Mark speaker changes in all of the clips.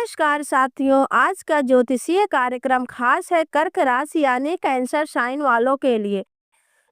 Speaker 1: नमस्कार साथियों, आज का ज्योतिषीय कार्यक्रम खास है कर्क राशि यानी कैंसर साइन वालों के लिए।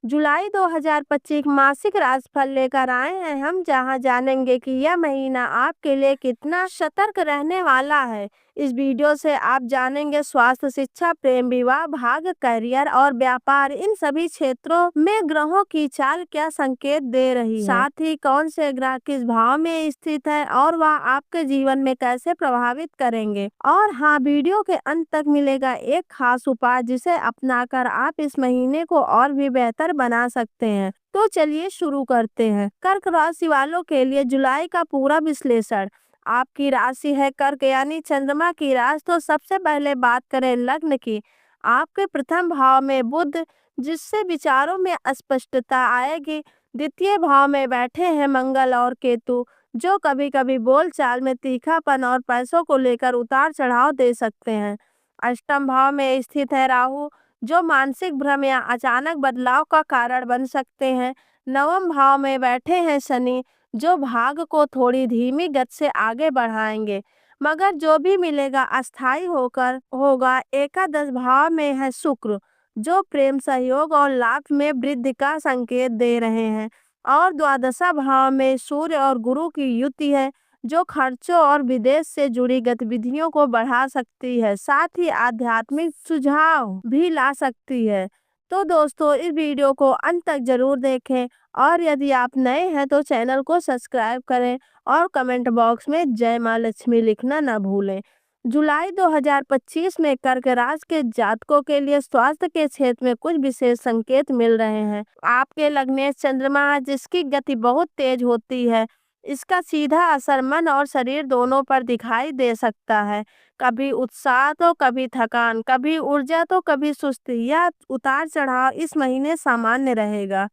Speaker 1: जुलाई 2025 मासिक राशिफल लेकर आए हैं हम, जहां जानेंगे कि यह महीना आपके लिए कितना सतर्क रहने वाला है। इस वीडियो से आप जानेंगे स्वास्थ्य, शिक्षा, प्रेम, विवाह, भाग्य, करियर और व्यापार, इन सभी क्षेत्रों में ग्रहों की चाल क्या संकेत दे रही है। साथ ही कौन से ग्रह किस भाव में स्थित है और वह आपके जीवन में कैसे प्रभावित करेंगे। और हाँ, वीडियो के अंत तक मिलेगा एक खास उपाय जिसे अपनाकर आप इस महीने को और भी बेहतर बना सकते हैं। तो चलिए शुरू करते हैं। कर्क राशि वालों के लिए जुलाई का पूरा विश्लेषण। आपकी राशि है कर्क यानी चंद्रमा की राशि। तो सबसे पहले बात करें लग्न की। आपके प्रथम भाव में बुध, जिससे विचारों में स्पष्टता आएगी। द्वितीय भाव में बैठे हैं मंगल और केतु, जो कभी कभी बोलचाल में तीखापन और पैसों को लेकर उतार चढ़ाव दे सकते हैं। अष्टम भाव में स्थित है राहु, जो मानसिक भ्रम या अचानक बदलाव का कारण बन सकते हैं। नवम भाव में बैठे हैं शनि, जो भाग्य को थोड़ी धीमी गति से आगे बढ़ाएंगे, मगर जो भी मिलेगा अस्थायी होकर होगा। एकादश भाव में है शुक्र, जो प्रेम, सहयोग और लाभ में वृद्धि का संकेत दे रहे हैं। और द्वादशा भाव में सूर्य और गुरु की युति है, जो खर्चों और विदेश से जुड़ी गतिविधियों को बढ़ा सकती है, साथ ही आध्यात्मिक सुझाव भी ला सकती है। तो दोस्तों, इस वीडियो को अंत तक जरूर देखें और यदि आप नए हैं तो चैनल को सब्सक्राइब करें और कमेंट बॉक्स में जय माँ लक्ष्मी लिखना न भूलें। जुलाई 2025 में कर्क राशि के जातकों के लिए स्वास्थ्य के क्षेत्र में कुछ विशेष संकेत मिल रहे हैं। आपके लग्नेश चंद्रमा, जिसकी गति बहुत तेज होती है, इसका सीधा असर मन और शरीर दोनों पर दिखाई दे सकता है। कभी उत्साह तो कभी थकान, कभी ऊर्जा तो कभी सुस्ती। यह उतार चढ़ाव इस महीने सामान्य रहेगा।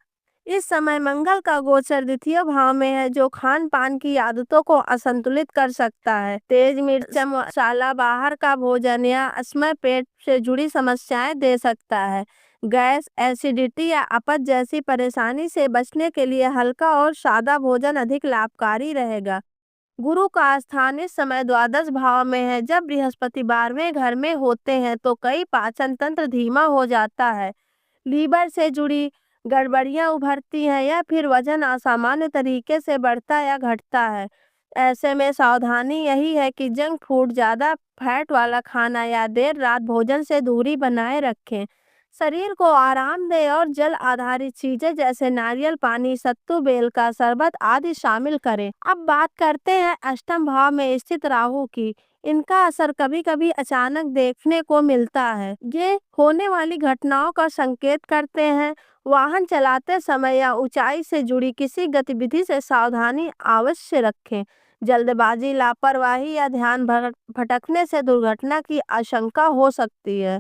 Speaker 1: इस समय मंगल का गोचर द्वितीय भाव में है, जो खान पान की आदतों को असंतुलित कर सकता है। तेज मिर्च, मसाला, बाहर का भोजन या असमय पेट से जुड़ी समस्याएं दे सकता है। गैस, एसिडिटी या अपच जैसी परेशानी से बचने के लिए हल्का और सादा भोजन अधिक लाभकारी रहेगा। गुरु का स्थान इस समय द्वादश भाव में है। जब बृहस्पति 12वें घर में होते हैं तो कई पाचन तंत्र धीमा हो जाता है, लीवर से जुड़ी गड़बड़ियां उभरती हैं या फिर वजन असामान्य तरीके से बढ़ता या घटता है। ऐसे में सावधानी यही है कि जंक फूड, ज़्यादा फैट वाला खाना या देर रात भोजन से दूरी बनाए रखें। शरीर को आराम दें और जल आधारित चीजें जैसे नारियल पानी, सत्तू, बेल का शरबत आदि शामिल करें। अब बात करते हैं अष्टम भाव में स्थित राहु की। इनका असर कभी कभी अचानक देखने को मिलता है। ये होने वाली घटनाओं का संकेत करते हैं। वाहन चलाते समय या ऊंचाई से जुड़ी किसी गतिविधि से सावधानी अवश्य रखें। जल्दबाजी, लापरवाही या ध्यान भटकने से दुर्घटना की आशंका हो सकती है,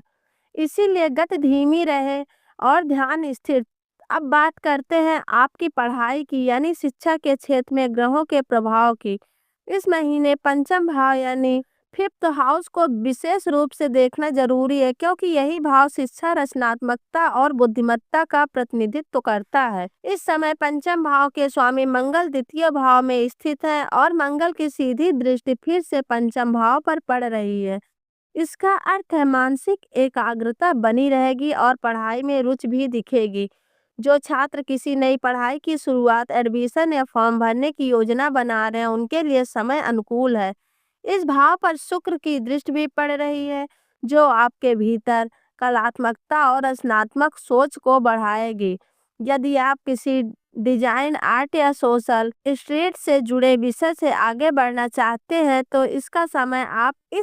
Speaker 1: इसीलिए गति धीमी रहे और ध्यान स्थिर। अब बात करते हैं आपकी पढ़ाई की यानी शिक्षा के क्षेत्र में ग्रहों के प्रभाव की। इस महीने पंचम भाव यानी फिफ्थ हाउस को विशेष रूप से देखना जरूरी है, क्योंकि यही भाव शिक्षा, रचनात्मकता और बुद्धिमत्ता का प्रतिनिधित्व करता है। इस समय पंचम भाव के स्वामी मंगल द्वितीय भाव में स्थित है और मंगल की सीधी दृष्टि फिर से पंचम भाव पर पड़ रही है। इसका अर्थ है मानसिक एकाग्रता बनी रहेगी और पढ़ाई में रुचि भी दिखेगी। जो छात्र किसी नई पढ़ाई की शुरुआत, एडमिशन या फॉर्म भरने की योजना बना रहे हैं, उनके लिए समय अनुकूल है। इस भाव पर शुक्र की दृष्टि भी पड़ रही है, जो आपके भीतर कलात्मकता और रचनात्मक सोच को बढ़ाएगी। यदि आप किसी डिजाइन, आर्ट या सोशल स्ट्रीट से जुड़े विषय से आगे बढ़ना चाहते हैं तो इस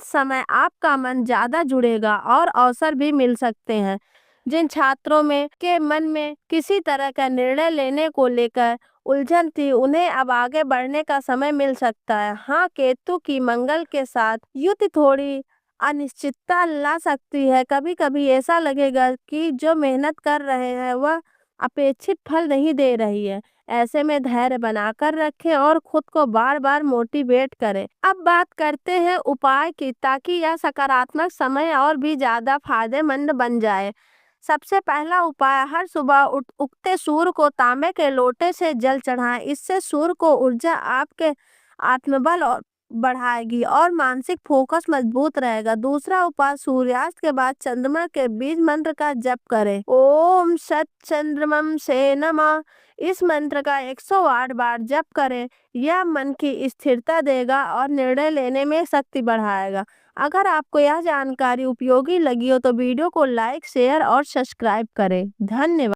Speaker 1: समय आपका मन ज्यादा जुड़ेगा और अवसर भी मिल सकते हैं। जिन छात्रों में के मन में किसी तरह का निर्णय लेने को लेकर उलझन थी, उन्हें अब आगे बढ़ने का समय मिल सकता है। हाँ, केतु की मंगल के साथ युति थोड़ी अनिश्चितता ला सकती है। कभी कभी ऐसा लगेगा कि जो मेहनत कर रहे हैं वह अपेक्षित फल नहीं दे रही है। ऐसे में धैर्य बनाकर रखें और खुद को बार बार मोटिवेट करें। अब बात करते हैं उपाय की, ताकि यह सकारात्मक समय और भी ज्यादा फायदेमंद बन जाए। सबसे पहला उपाय, हर सुबह उगते सूर्य को तांबे के लोटे से जल चढ़ाएं। इससे सूर्य को ऊर्जा, आपके आत्मबल और बढ़ाएगी और मानसिक फोकस मजबूत रहेगा। दूसरा उपाय, सूर्यास्त के बाद चंद्रमा के बीज मंत्र का जप करें। ओम सत चंद्रमम से नमः। इस मंत्र का 108 बार जप करें। यह मन की स्थिरता देगा और निर्णय लेने में शक्ति बढ़ाएगा। अगर आपको यह जानकारी उपयोगी लगी हो तो वीडियो को लाइक, शेयर और सब्सक्राइब करें। धन्यवाद।